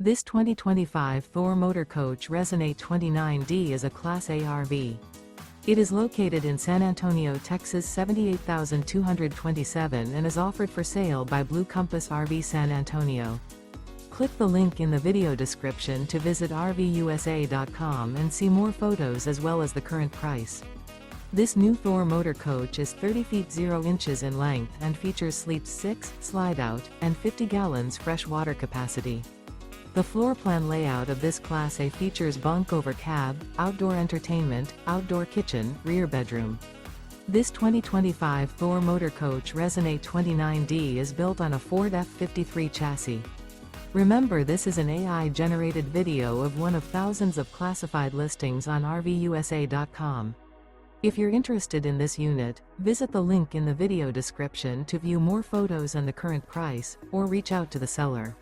This 2025 Thor Motor Coach Resonate 29D is a Class A RV. It is located in San Antonio, Texas 78227 and is offered for sale by Blue Compass RV San Antonio. Click the link in the video description to visit RVUSA.com and see more photos as well as the current price. This new Thor Motor Coach is 30 feet 0 inches in length and features sleep 6, slide-out, and 50 gallons fresh water capacity. The floor plan layout of this Class A features bunk over cab, outdoor entertainment, outdoor kitchen, rear bedroom. This 2025 Thor Motor Coach Resonate 29D is built on a Ford F53 chassis. Remember, this is an AI-generated video of one of thousands of classified listings on RVUSA.com. If you're interested in this unit, visit the link in the video description to view more photos and the current price, or reach out to the seller.